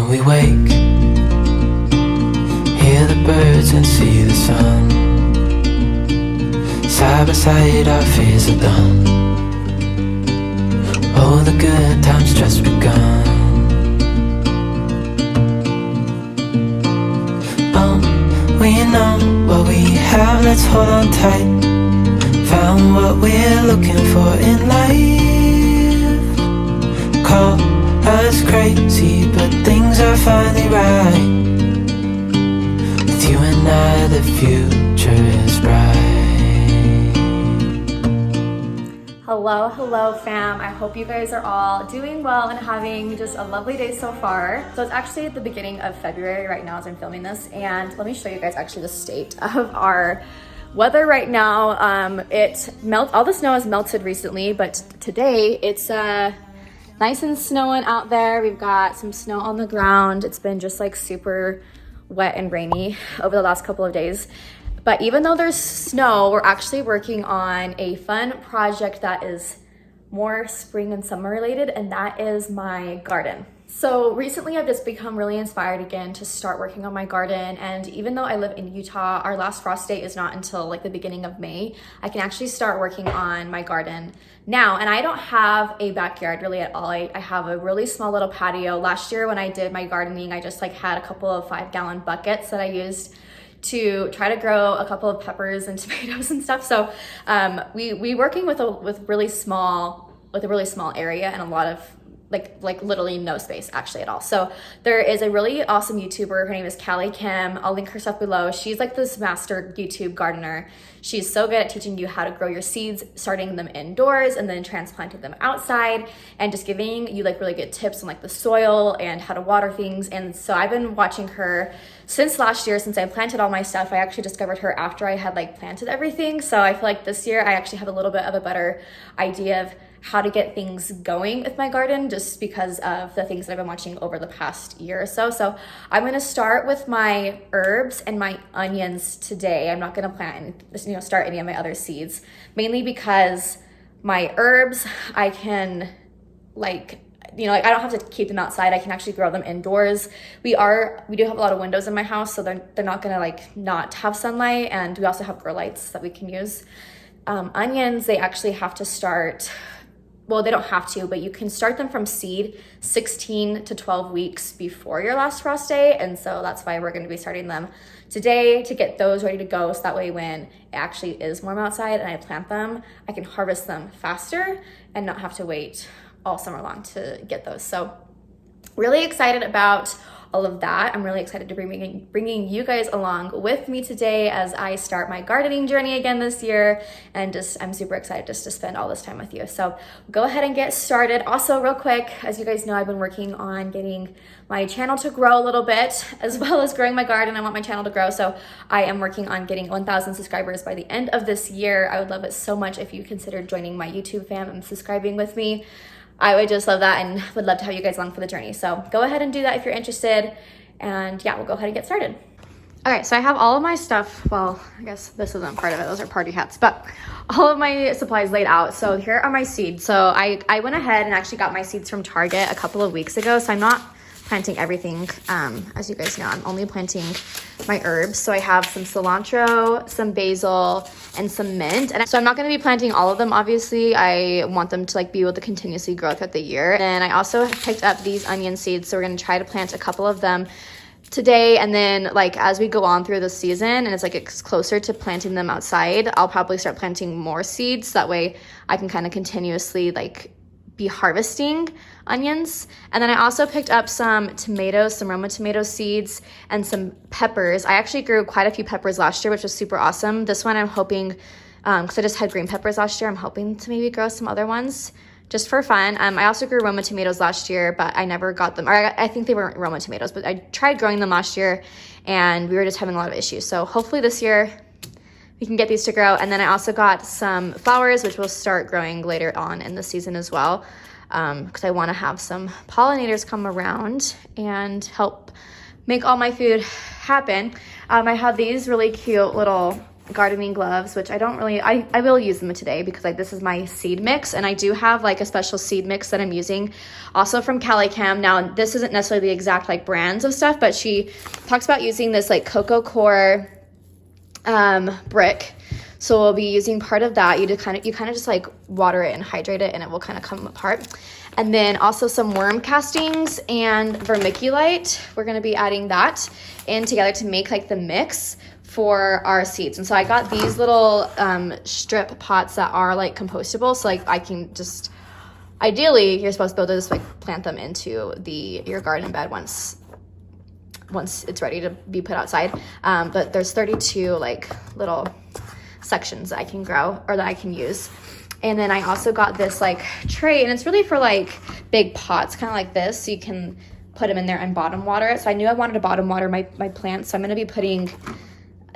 we wake, hear the birds and see the sun. Side by side our fears are done. Oh, the good times just begun. We know what we have, let's hold on tight. Found what we're looking for in life. Call us crazy, but things are finally right. With you and I, the future is bright. Hello fam. I hope you guys are all doing well and having just a lovely day so far. So it's actually at the beginning of February right now as I'm filming this, and let me show you guys actually the state of our weather right now. All the snow has melted recently, but today it's nice and snowing out there. We've got some snow on the ground. It's been just like super wet and rainy over the last couple of days. But even though there's snow, we're actually working on a fun project that is more spring and summer related, and that is my garden. So recently I've just become really inspired again to start working on my garden, and even though I live in Utah, our last frost date is not until like the beginning of May, I can actually start working on my garden now. And I don't have a backyard really at all. I have a really small little patio. Last year when I did my gardening, I just like had a couple of 5-gallon buckets that I used to try to grow a couple of peppers and tomatoes and stuff. So we working with a really small area and a lot of like literally no space actually at all. So there is a really awesome YouTuber. Her name is Callie Kim. I'll link her stuff below. She's like this master YouTube gardener. She's so good at teaching you how to grow your seeds, starting them indoors and then transplanting them outside, and just giving you like really good tips on like the soil and how to water things. And so I've been watching her since last year, since I planted all my stuff. I actually discovered her after I had like planted everything. So I feel like this year I actually have a little bit of a better idea of how to get things going with my garden, just because of the things that I've been watching over the past year or so. So I'm gonna start with my herbs and my onions today. I'm not gonna plant and start any of my other seeds, mainly because my herbs, I can I don't have to keep them outside. I can actually grow them indoors. We do have a lot of windows in my house, so they're not gonna like not have sunlight, and we also have grow lights that we can use. Onions, they actually have to start, well, they don't have to, but you can start them from seed 16 to 12 weeks before your last frost day. And so that's why we're going to be starting them today to get those ready to go. So that way when it actually is warm outside and I plant them, I can harvest them faster and not have to wait all summer long to get those. So really excited about all of that. I'm really excited to be bringing you guys along with me today as I start my gardening journey again this year, and I'm super excited just to spend all this time with you. So go ahead and get started. Also real quick, as you guys know, I've been working on getting my channel to grow a little bit, as well as growing my garden. I want my channel to grow, so I am working on getting 1,000 subscribers by the end of this year. I would love it so much if you considered joining my YouTube fam and subscribing with me. I would just love that and would love to have you guys along for the journey. So go ahead and do that if you're interested. And yeah, we'll go ahead and get started. Okay, so I have all of my stuff. Well, I guess this isn't part of it. Those are party hats, but all of my supplies laid out. So here are my seeds. So I went ahead and actually got my seeds from Target a couple of weeks ago. So I'm not planting everything. As you guys know, I'm only planting my herbs. So I have some cilantro, some basil, and some mint. And so I'm not going to be planting all of them. Obviously, I want them to like be able to continuously grow throughout the year. And I also picked up these onion seeds. So we're going to try to plant a couple of them today, and then like as we go on through the season and it's closer to planting them outside, I'll probably start planting more seeds. That way I can kind of continuously like be harvesting onions. And then I also picked up some tomatoes, some Roma tomato seeds, and some peppers. I actually grew quite a few peppers last year, which was super awesome. This one I'm hoping, because I just had green peppers last year, I'm hoping to maybe grow some other ones just for fun. I also grew Roma tomatoes last year, but I never got them, or I think they weren't Roma tomatoes, but I tried growing them last year and we were just having a lot of issues. So hopefully this year we can get these to grow. And then I also got some flowers, which will start growing later on in the season as well, because I want to have some pollinators come around and help make all my food happen. I have these really cute little gardening gloves, which I don't really, I will use them today because this is my seed mix, and I do have like a special seed mix that I'm using also from CaliCam. Now this isn't necessarily the exact like brands of stuff, but she talks about using this like cocoa core brick. So we'll be using part of that. You kind of just like water it and hydrate it, and it will kind of come apart. And then also some worm castings and vermiculite. We're going to be adding that in together to make like the mix for our seeds. And so I got these little strip pots that are like compostable, so like I can just, ideally you're supposed to be able to just like plant them into your garden bed once it's ready to be put outside. But there's 32 like little sections that I can grow or that I can use. And then I also got this like tray, and it's really for like big pots, kind of like this, so you can put them in there and bottom water it. So I knew I wanted to bottom water my plants, so I'm going to be putting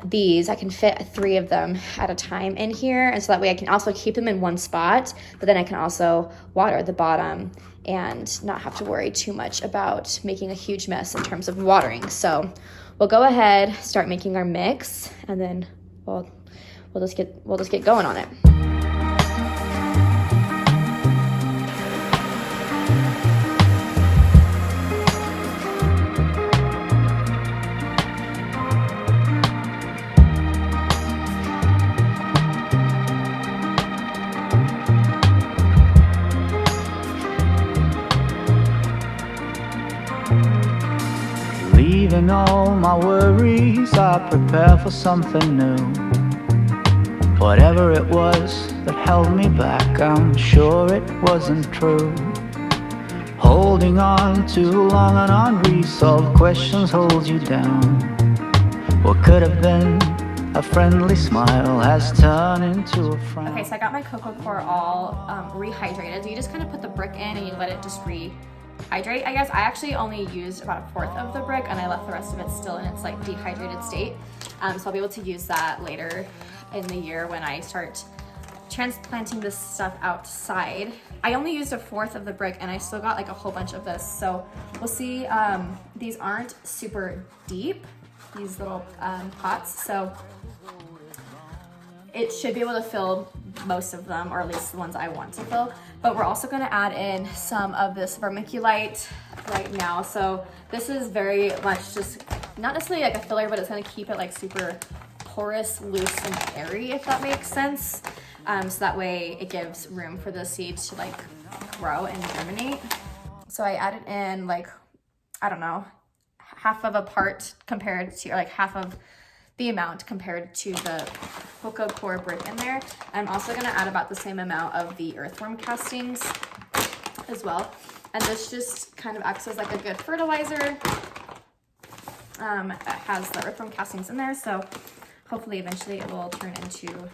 these, I can fit 3 of them at a time in here, and so that way I can also keep them in one spot, but then I can also water the bottom and not have to worry too much about making a huge mess in terms of watering. So we'll go ahead, start making our mix, and then we'll just get going on it. Leaving all my worries, I prepare for something new. Whatever it was that held me back, I'm sure it wasn't true. Holding on too long on unresolved questions holds you down. What could have been a friendly smile has turned into a frown. Okay, so I got my cocoa core all rehydrated. So you just kind of put the brick in and you let it just rehydrate, I guess. I actually only used about 1/4 of the brick, and I left the rest of it still in its like dehydrated state. So I'll be able to use that later in the year when I start transplanting this stuff outside. I only used 1/4 of the brick, and I still got like a whole bunch of this. So we'll see. These aren't super deep, these little pots. So it should be able to fill most of them, or at least the ones I want to fill. But we're also gonna add in some of this vermiculite right now. So this is very much just, not necessarily like a filler, but it's gonna keep it like super porous, loose, and airy, if that makes sense. So that way it gives room for the seeds to like grow and germinate. So I added in like, I don't know, half of a part compared to, or like half of the amount compared to the cocoa core brick in there. I'm also gonna add about the same amount of the earthworm castings as well. And this just kind of acts as like a good fertilizer. It has the earthworm castings in there, so hopefully eventually it will turn into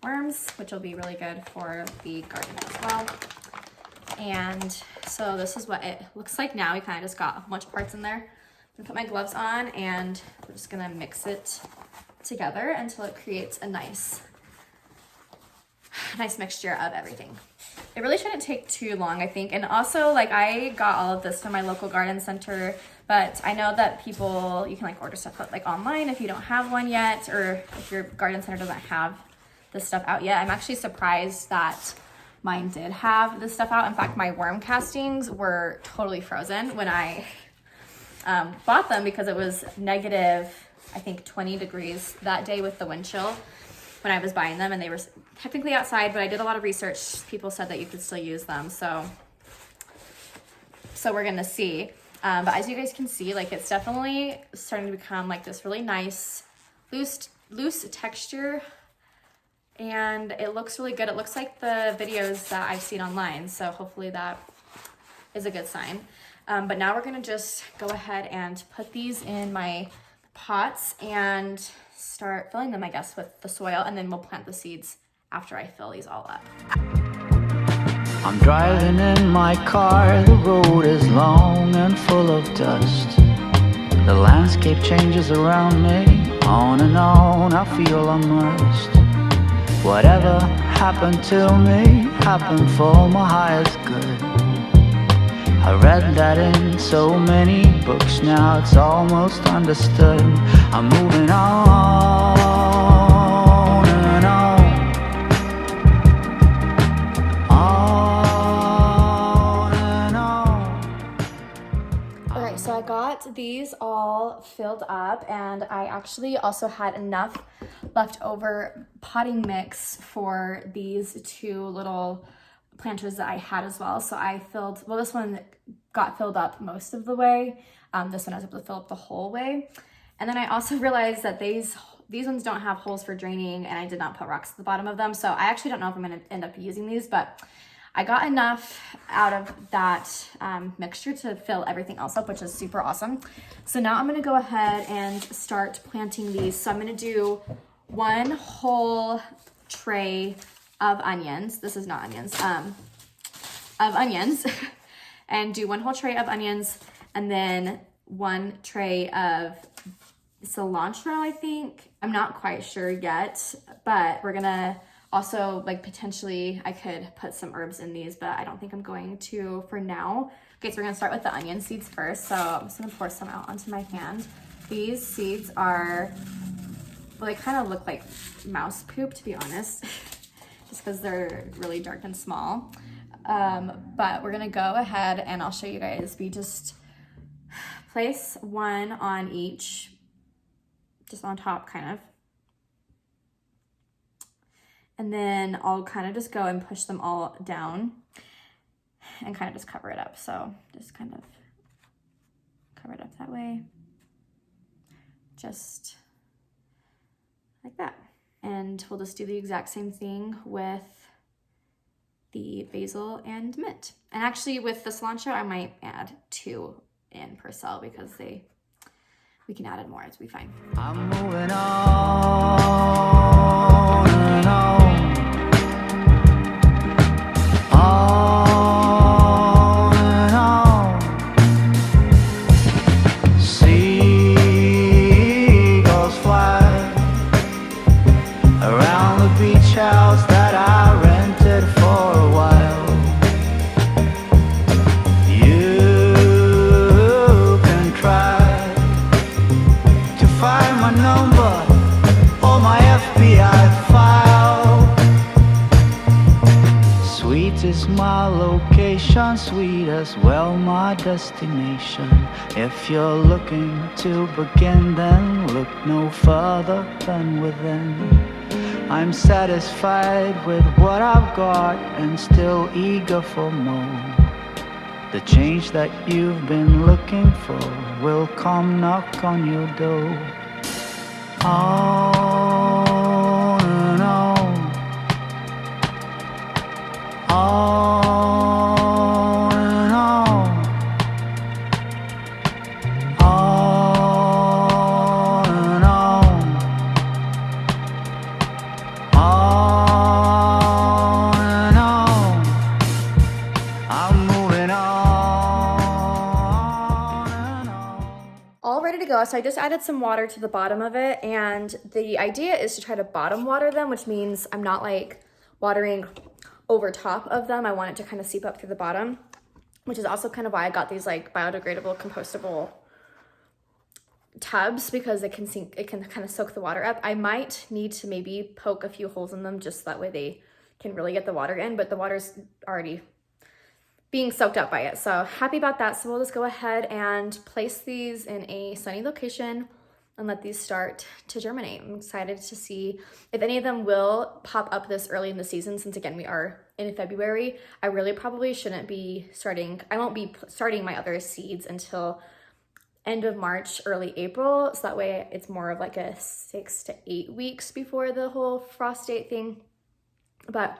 worms, which will be really good for the garden as well. And so this is what it looks like now. We kind of just got a bunch of parts in there. I'm gonna put my gloves on, and we're just gonna mix it together until it creates a nice mixture of everything. It really shouldn't take too long, I think. And also, like, I got all of this from my local garden center, but I know that you can like order stuff like online if you don't have one yet, or if your garden center doesn't have this stuff out yet. I'm actually surprised that mine did have this stuff out. In fact, my worm castings were totally frozen when I bought them, because it was negative, I think 20 degrees that day with the wind chill when I was buying them, and they were technically outside, but I did a lot of research. People said that you could still use them, so we're gonna see. But as you guys can see, like, it's definitely starting to become like this really nice loose texture, and it looks really good. It looks like the videos that I've seen online, so hopefully that is a good sign. But now we're gonna just go ahead and put these in my pots and start filling them, I guess, with the soil, and then we'll plant the seeds after I fill these all up. I'm driving in my car, the road is long and full of dust. The landscape changes around me, on and on, I feel immersed. Whatever happened to me, happened for my highest good. I read that in so many books, now it's almost understood. I'm moving on. All right, so I got these all filled up, and I actually also had enough leftover potting mix for these 2 little planters that I had as well. So I filled, well, this one got filled up most of the way. This one I was able to fill up the whole way. And then I also realized that these ones don't have holes for draining, and I did not put rocks at the bottom of them. So I actually don't know if I'm gonna end up using these, but I got enough out of that mixture to fill everything else up, which is super awesome. So now I'm gonna go ahead and start planting these. So I'm gonna do 1 whole tray of onions. This is not onions, of onions. And do 1 whole tray of onions, and then 1 tray of cilantro, I think. I'm not quite sure yet, but we're gonna also, like, potentially I could put some herbs in these, but I don't think I'm going to for now. Okay, so we're gonna start with the onion seeds first. So I'm just gonna pour some out onto my hand. These seeds are, well, they kind of look like mouse poop, to be honest, just because they're really dark and small. But we're gonna go ahead and I'll show you guys. We just place 1 on each, just on top kind of. And then I'll kind of just go and push them all down and kind of just cover it up. So just kind of cover it up that way. Just like that. And we'll just do the exact same thing with the basil and mint. And actually with the cilantro, I might add 2 in per cell because we can add it more, it'll be fine. I'm moving on and on. On and on. Seagulls fly around the beach house that I rented for a while. You can try to find my number or my FBI file. Sweet is my location, sweet as well my destination. If you're looking to begin, then look no further than within. I'm satisfied with what I've got and still eager for more. The change that you've been looking for will come knock on your door. On and on. On and on. On and on. On and on. I'm moving on and on. All ready to go. So I just added some water to the bottom of it, and the idea is to try to bottom water them, which means I'm not like watering over top of them. I want it to kind of seep up through the bottom, which is also kind of why I got these like biodegradable, compostable tubs, because it can kind of soak the water up. I might need to maybe poke a few holes in them just that way they can really get the water in, but the water's already being soaked up by it. So happy about that. So we'll just go ahead and place these in a sunny location and let these start to germinate. I'm excited to see if any of them will pop up this early in the season, since again, we are in February. I really probably shouldn't be starting, I won't be starting my other seeds until end of March, early April. So that way it's more of like a 6 to 8 weeks before the whole frost date thing. But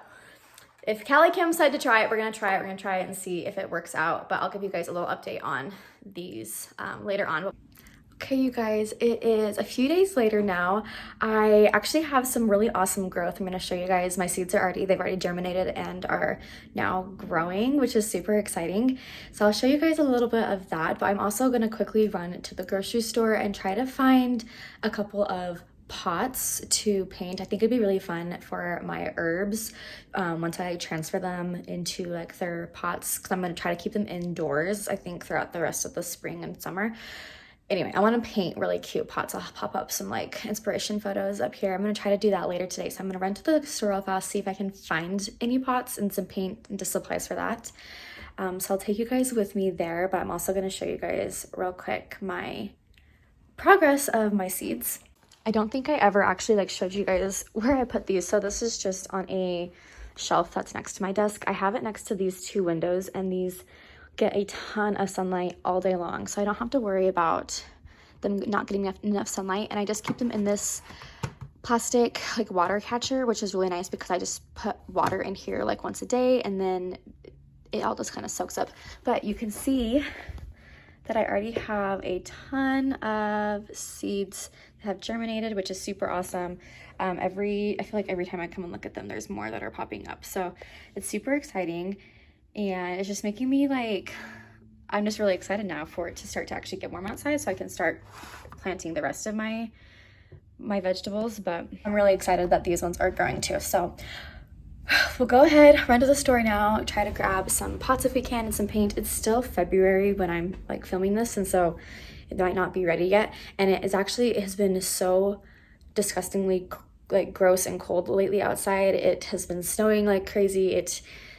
if Callie Kim said to try it, we're gonna try it. We're gonna try it and see if it works out. But I'll give you guys a little update on these later on. Okay, you guys, it is a few days later now. I actually have some really awesome growth. I'm gonna show you guys. My seeds they've already germinated and are now growing, which is super exciting. So I'll show you guys a little bit of that, but I'm also gonna quickly run to the grocery store and try to find a couple of pots to paint. I think it'd be really fun for my herbs once I transfer them into like their pots, because I'm gonna try to keep them indoors, I think, throughout the rest of the spring and summer. Anyway, I want to paint really cute pots. I'll pop up some like inspiration photos up here. I'm going to try to do that later today. So I'm going to run to the store real fast, see if I can find any pots and some paint and just supplies for that. So I'll take you guys with me there, but I'm also going to show you guys real quick my progress of my seeds. I don't think I ever actually like showed you guys where I put these. So this is just on a shelf that's next to my desk. I have it next to these two windows, and these get a ton of sunlight all day long. So I don't have to worry about them not getting enough sunlight. And I just keep them in this plastic like water catcher, which is really nice because I just put water in here like once a day, and then it all just kind of soaks up. But you can see that I already have a ton of seeds that have germinated, which is super awesome. I feel like every time I come and look at them, there's more that are popping up. So it's super exciting, and it's just making me like, I'm just really excited now for it to start to actually get warm outside so I can start planting the rest of my vegetables. But I'm really excited that these ones are growing too. So we'll go ahead, run to the store now, try to grab some pots if we can and some paint. It's still February when I'm like filming this, and so it might not be ready yet. And it has been so disgustingly like gross and cold lately outside. It has been snowing like crazy.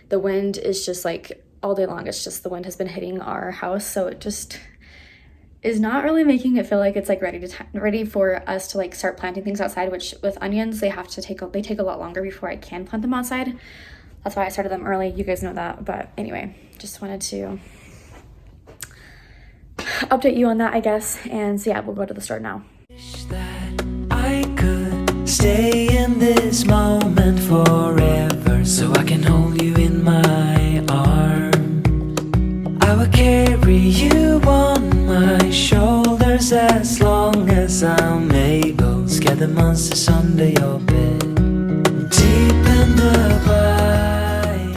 The wind is just like all day long. It's just the wind has been hitting our house, so it just is not really making it feel like it's like ready for us to like start planting things outside, which with onions they take a lot longer before I can plant them outside. That's why I started them early. You guys know that. But anyway, just wanted to update you on that, I guess. And so yeah, we'll go to the store now. Wish that I could stay in this moment forever, so I can hold you in my arms. I will carry you on my shoulders as long as I'm able. Scare the monsters under your bed, deep and abiding.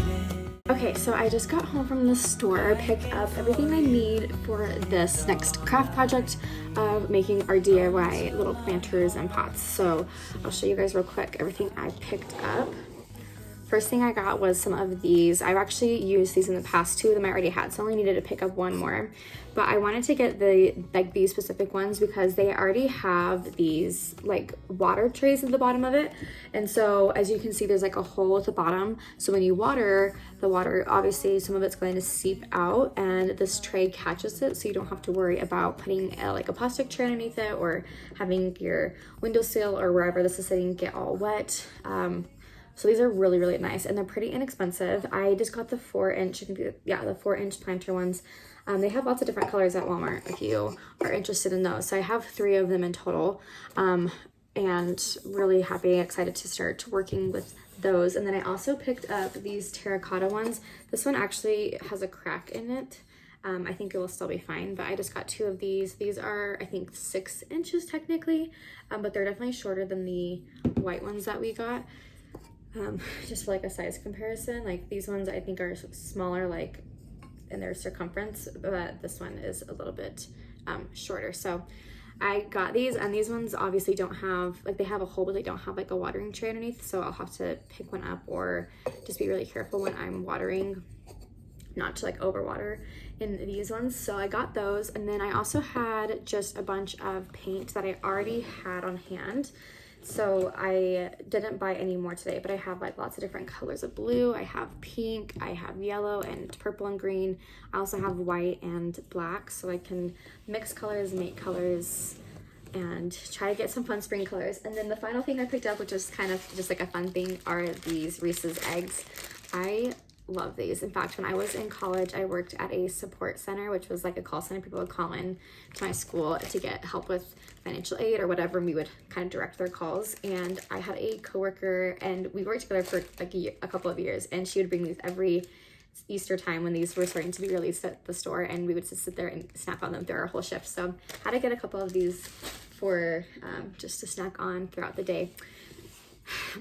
Okay, so I just got home from the store, picked up everything I need for this next craft project of making our DIY little planters and pots. So I'll show you guys real quick everything I picked up. First thing I got was some of these. I've actually used these in the past. Two of them I already had, so I only needed to pick up one more. But I wanted to get these specific ones because they already have these like water trays at the bottom of it. And so as you can see, there's like a hole at the bottom. So when you water, the water, obviously some of it's going to seep out, and this tray catches it, so you don't have to worry about putting like a plastic tray underneath it or having your windowsill or wherever this is sitting get all wet. So these are really, really nice, and they're pretty inexpensive. I just got the 4-inch, the 4-inch planter ones. They have lots of different colors at Walmart if you are interested in those. So I have 3 of them in total, and really happy, excited to start working with those. And then I also picked up these terracotta ones. This one actually has a crack in it. I think it will still be fine, but I just got 2 of these. These are, I think, 6 inches technically, but they're definitely shorter than the white ones that we got. Just for like a size comparison, like these ones I think are smaller like in their circumference, but this one is a little bit shorter. So I got these, and these ones obviously don't have, like they have a hole, but they don't have like a watering tray underneath, so I'll have to pick one up or just be really careful when I'm watering not to like overwater in these ones. So I got those, and then I also had just a bunch of paint that I already had on hand. So I didn't buy any more today, but I have like lots of different colors of blue. I have pink, I have yellow and purple and green. I also have white and black, so I can mix colors, make colors, and try to get some fun spring colors. And then the final thing I picked up, which is kind of just like a fun thing, are these Reese's eggs. I love these. In fact, when I was in college, I worked at a support center, which was like a call center. People would call in to my school to get help with financial aid or whatever, and we would kind of direct their calls. And I had a coworker, and we worked together for like a couple of years, and she would bring these every Easter time when these were starting to be released at the store, and we would just sit there and snack on them through our whole shift. So I had to get a couple of these for just to snack on throughout the day.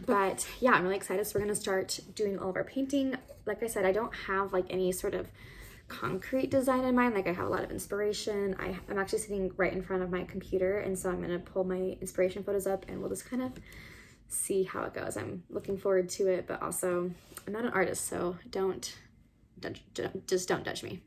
But yeah, I'm really excited. So we're gonna start doing all of our painting. Like I said, I don't have like any sort of concrete design in mind. Like I have a lot of inspiration. I'm actually sitting right in front of my computer, and so I'm gonna pull my inspiration photos up, and we'll just kind of see how it goes. I'm looking forward to it, but also I'm not an artist, so don't judge me.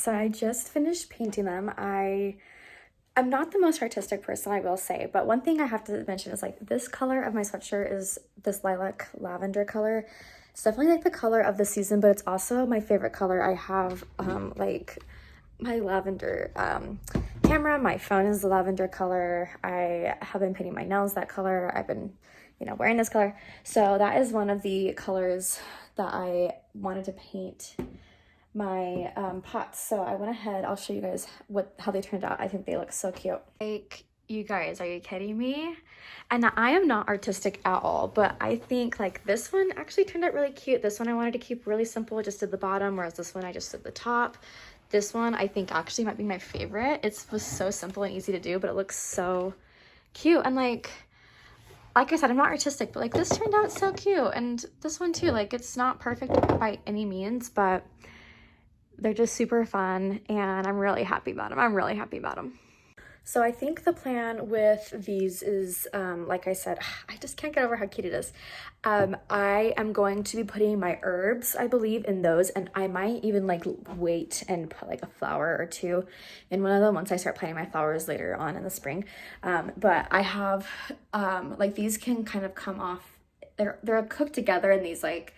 so I just finished painting them. I'm not the most artistic person, I will say, but one thing I have to mention is like this color of my sweatshirt is this lilac lavender color. It's definitely like the color of the season, but it's also my favorite color. I have like my lavender camera, my phone is the lavender color. I have been painting my nails that color. I've been, you know, wearing this color. So that is one of the colors that I wanted to paint my pots. So I went ahead, I'll show you guys how they turned out. I think they look so cute. Like, you guys, are you kidding me? And I am not artistic at all, but I think like this one actually turned out really cute. This one I wanted to keep really simple, just did the bottom, whereas this one I just did the top. This one I think actually might be my favorite. It was so simple and easy to do, but it looks so cute. And like I said, I'm not artistic, but like this turned out so cute. And this one too, like it's not perfect by any means, but they're just super fun and I'm really happy about them. I'm really happy about them. So I think the plan with these is, like I said, I just can't get over how cute it is. I am going to be putting my herbs, I believe, in those, and I might even like wait and put like a flower or two in one of them once I start planting my flowers later on in the spring. But I have, like these can kind of come off, they're cooked together in these like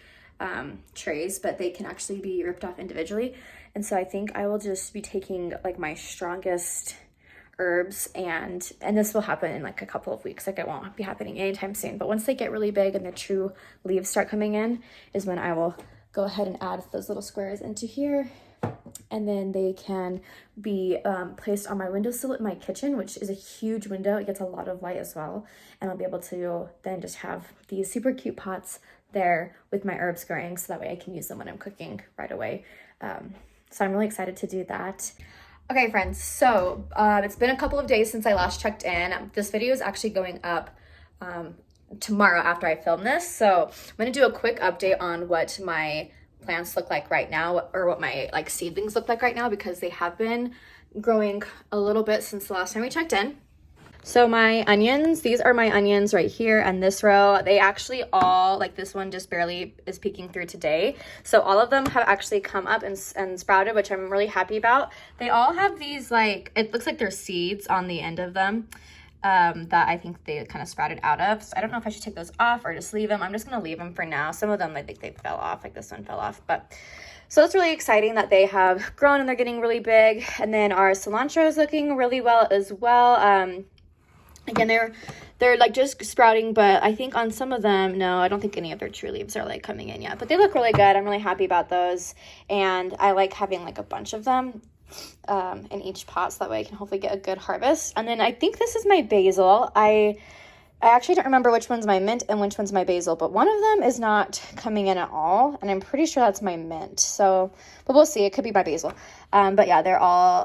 trays, but they can actually be ripped off individually. And so I think I will just be taking like my strongest herbs and this will happen in like a couple of weeks. Like it won't be happening anytime soon, but once they get really big and the true leaves start coming in is when I will go ahead and add those little squares into here, and then they can be placed on my windowsill in my kitchen, which is a huge window. It gets a lot of light as well, and I'll be able to then just have these super cute pots there with my herbs growing, so that way I can use them when I'm cooking right away. So I'm really excited to do that. Okay, friends, so it's been a couple of days since I last checked in. This video is actually going up tomorrow after I film this. So I'm going to do a quick update on what my plants look like right now, or what my like seedlings look like right now, because they have been growing a little bit since the last time we checked in. So my onions, these are my onions right here and this row. They actually all, like this one just barely is peeking through today. So all of them have actually come up and sprouted, which I'm really happy about. They all have these like, it looks like there's seeds on the end of them that I think they kind of sprouted out of. So I don't know if I should take those off or just leave them. I'm just gonna leave them for now. Some of them I think they fell off, like this one fell off, but so it's really exciting that they have grown and they're getting really big. And then our cilantro is looking really well as well. Again, they're like just sprouting, but I think on some of them, no, I don't think any of their true leaves are like coming in yet, but they look really good. I'm really happy about those. And I like having like a bunch of them in each pot, so that way I can hopefully get a good harvest. And then I think this is my basil. I actually don't remember which one's my mint and which one's my basil, but one of them is not coming in at all, and I'm pretty sure that's my mint. So, but we'll see. It could be my basil. But yeah, they're all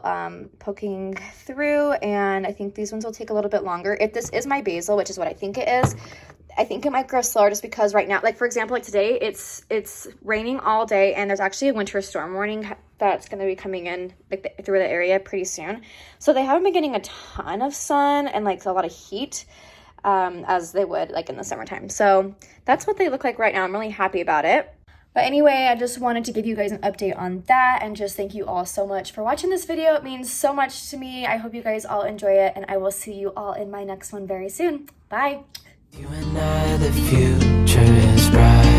poking through, and I think these ones will take a little bit longer. If this is my basil, which is what I think it is, I think it might grow slower just because right now, like for example, like today, it's raining all day, and there's actually a winter storm warning that's going to be coming in like through the area pretty soon. So they haven't been getting a ton of sun and like a lot of heat as they would like in the summertime. So that's what they look like right now. I'm really happy about it. But anyway, I just wanted to give you guys an update on that and just thank you all so much for watching this video. It means so much to me. I hope you guys all enjoy it, and I will see you all in my next one very soon. Bye. You and I, the future is bright.